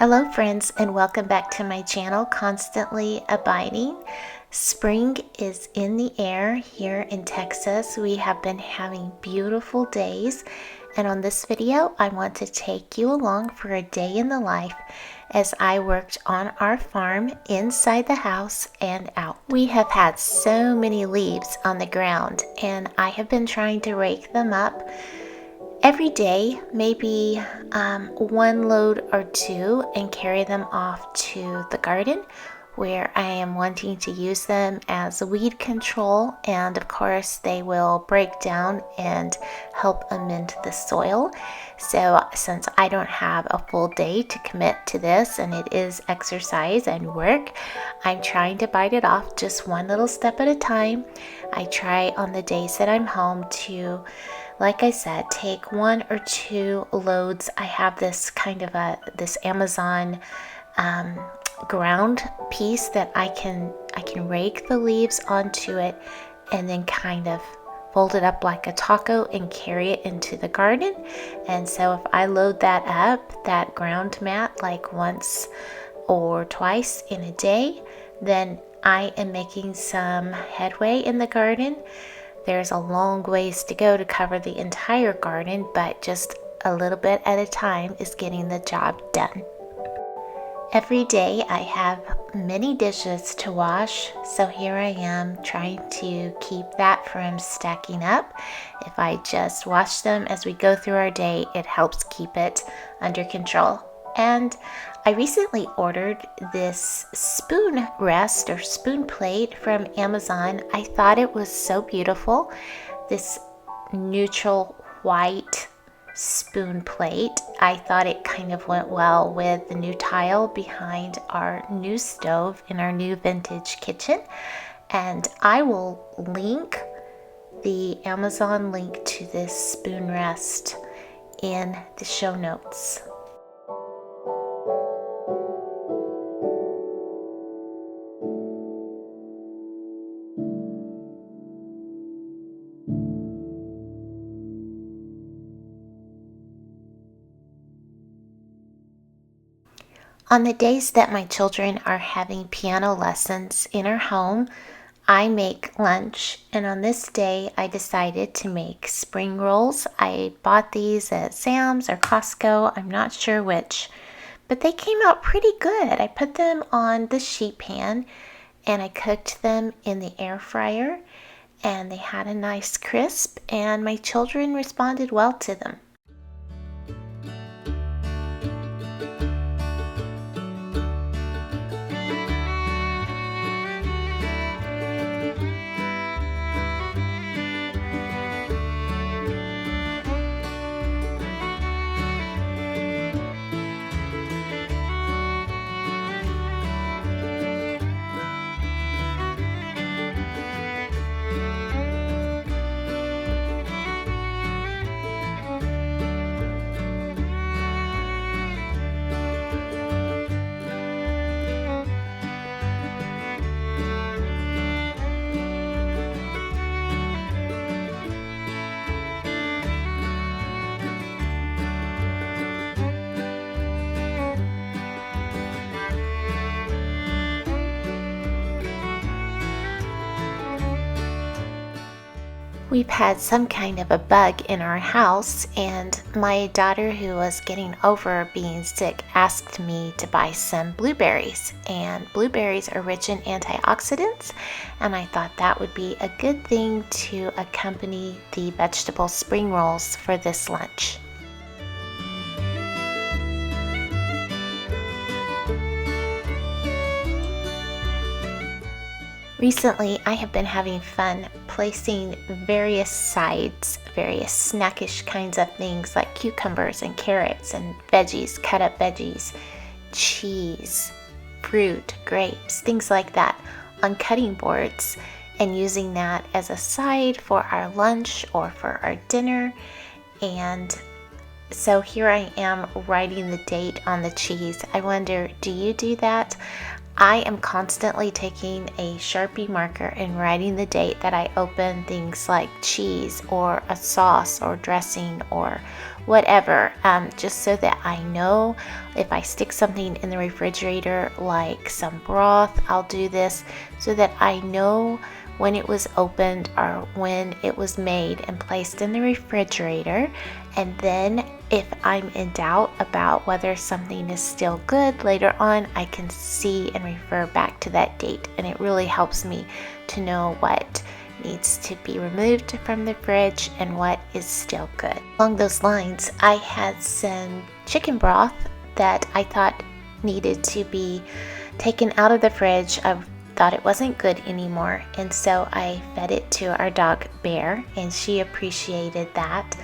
Hello friends, and welcome back to my channel, Constantly Abiding. Spring is in the air here in Texas. We have been having beautiful days, and on this video I want to take you along for a day in the life as I worked on our farm inside the house and out. We have had so many leaves on the ground, and I have been trying to rake them up every day, maybe one load or two, and carry them off to the garden where I am wanting to use them as weed control, and of course they will break down and help amend the soil. So since I don't have a full day to commit to this, and it is exercise and work, I'm trying to bite it off just one little step at a time. I try on the days that I'm home to, like I said, take one or two loads. I have this kind of this Amazon ground piece that I can rake the leaves onto it and then kind of fold it up like a taco and carry it into the garden. And so if I load that up, that ground mat, like once or twice in a day, then I am making some headway in the garden. There's a long ways to go to cover the entire garden, but just a little bit at a time is getting the job done. Every day I have many dishes to wash, so here I am trying to keep that from stacking up. If I just wash them as we go through our day, it helps keep it under control. And I recently ordered this spoon rest or spoon plate from Amazon. I thought it was so beautiful. This neutral white spoon plate. I thought it kind of went well with the new tile behind our new stove in our new vintage kitchen. And I will link the Amazon link to this spoon rest in the show notes. On the days that my children are having piano lessons in our home, I make lunch, and on this day I decided to make spring rolls. I bought these at Sam's or Costco, I'm not sure which, but they came out pretty good. I put them on the sheet pan and I cooked them in the air fryer, and they had a nice crisp, and my children responded well to them. We've had some kind of a bug in our house, and my daughter, who was getting over being sick, asked me to buy some blueberries, and blueberries are rich in antioxidants, and I thought that would be a good thing to accompany the vegetable spring rolls for this lunch. Recently, I have been having fun placing various sides, various snackish kinds of things like cucumbers and carrots and veggies, cut up veggies, cheese, fruit, grapes, things like that on cutting boards, and using that as a side for our lunch or for our dinner. And so here I am writing the date on the cheese. I wonder, do you do that? I am constantly taking a Sharpie marker and writing the date that I open things like cheese or a sauce or dressing or whatever, just so that I know if I stick something in the refrigerator like some broth. I'll do this so that I know when it was opened or when it was made and placed in the refrigerator. And then if I'm in doubt about whether something is still good later on, I can see and refer back to that date, and it really helps me to know what needs to be removed from the fridge and what is still good. Along those lines, I had some chicken broth that I thought needed to be taken out of the fridge. I thought it wasn't good anymore, and so I fed it to our dog Bear, and she appreciated that.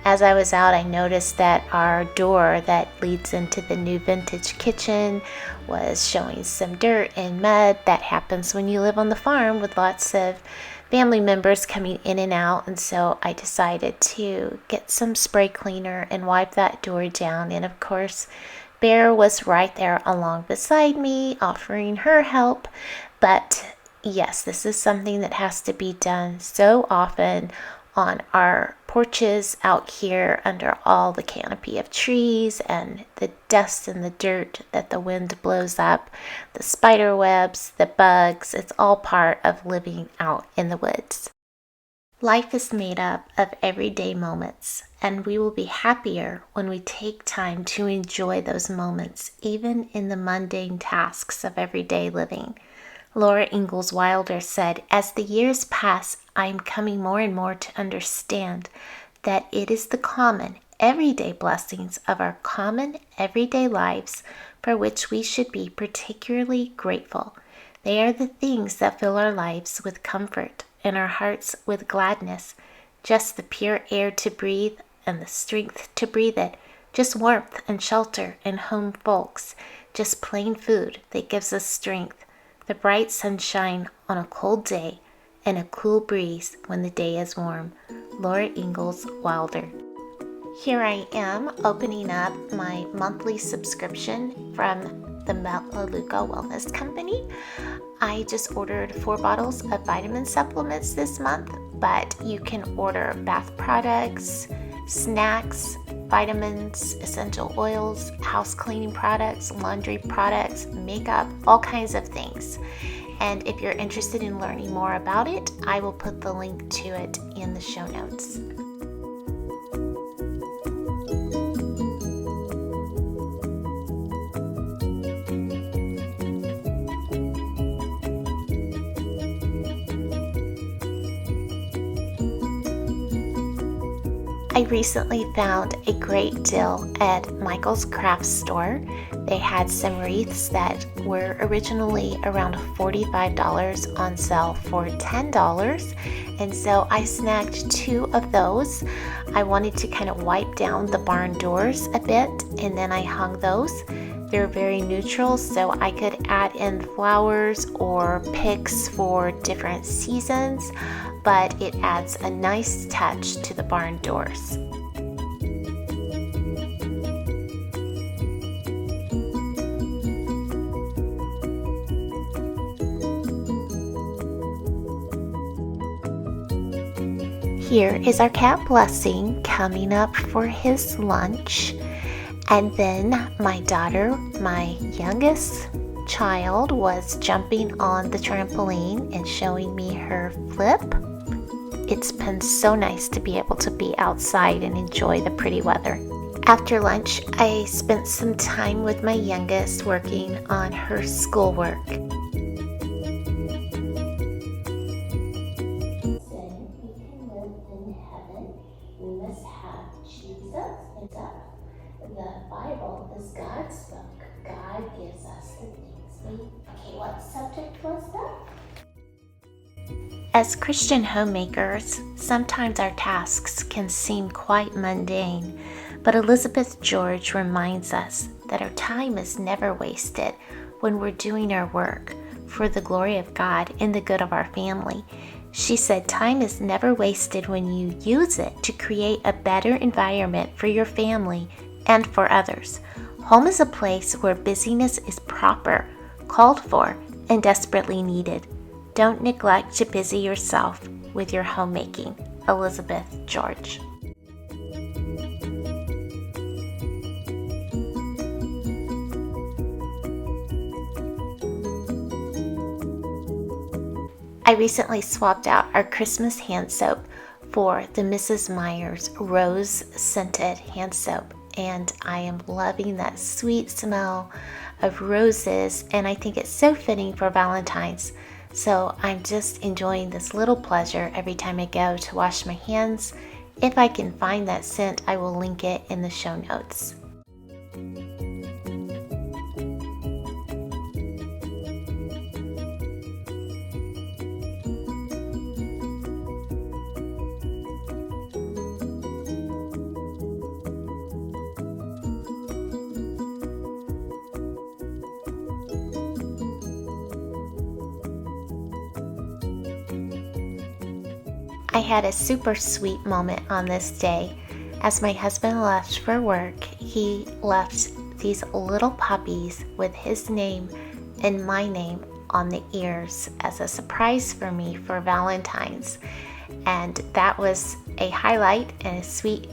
As I was out, I noticed that our door that leads into the new vintage kitchen was showing some dirt and mud. That happens when you live on the farm with lots of family members coming in and out, and so I decided to get some spray cleaner and wipe that door down. And of course, Bear was right there along beside me, offering her help. But yes, this is something that has to be done so often on our porches out here under all the canopy of trees and the dust and the dirt that the wind blows up, the spider webs, the bugs. It's all part of living out in the woods. Life is made up of everyday moments, and we will be happier when we take time to enjoy those moments, even in the mundane tasks of everyday living. Laura Ingalls Wilder said, "As the years pass, I am coming more and more to understand that it is the common, everyday blessings of our common, everyday lives for which we should be particularly grateful. They are the things that fill our lives with comfort and our hearts with gladness. Just the pure air to breathe and the strength to breathe it. Just warmth and shelter and home folks. Just plain food that gives us strength. The bright sunshine on a cold day, and a cool breeze when the day is warm." Laura Ingalls Wilder. Here I am opening up my monthly subscription from the Melaleuca Wellness Company. I just ordered 4 bottles of vitamin supplements this month, but you can order bath products, snacks, vitamins, essential oils, house cleaning products, laundry products, makeup, all kinds of things. And if you're interested in learning more about it, I will put the link to it in the show notes. I recently found a great deal at Michael's Craft Store. They had some wreaths that were originally around $45 on sale for $10. And so I snagged 2 of those. I wanted to kind of wipe down the barn doors a bit, and then I hung those. They're very neutral, so I could add in flowers or picks for different seasons, but it adds a nice touch to the barn doors. Here is our cat Blessing coming up for his lunch. And then my daughter, my youngest child, was jumping on the trampoline and showing me her flip. It's been so nice to be able to be outside and enjoy the pretty weather. After lunch, I spent some time with my youngest working on her schoolwork. The Bible is God's book. God gives us the things we need. Okay, what subject was that? As Christian homemakers, sometimes our tasks can seem quite mundane, but Elizabeth George reminds us that our time is never wasted when we're doing our work for the glory of God and the good of our family. She said time is never wasted when you use it to create a better environment for your family and for others. Home is a place where busyness is proper called for and desperately needed. Don't neglect to busy yourself with your homemaking. Elizabeth George. I recently swapped out our Christmas hand soap for the Mrs. Meyer's rose scented hand soap, and I am loving that sweet smell of roses, and I think it's so fitting for Valentine's. So I'm just enjoying this little pleasure every time I go to wash my hands. If I can find that scent, I will link it in the show notes. I had a super sweet moment on this day. As my husband left for work, he left these little puppies with his name and my name on the ears as a surprise for me for Valentine's. And that was a highlight and a sweet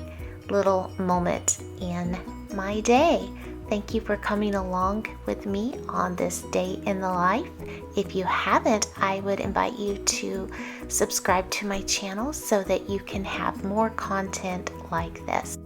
little moment in my day. Thank you for coming along with me on this day in the life. If you haven't, I would invite you to subscribe to my channel so that you can have more content like this.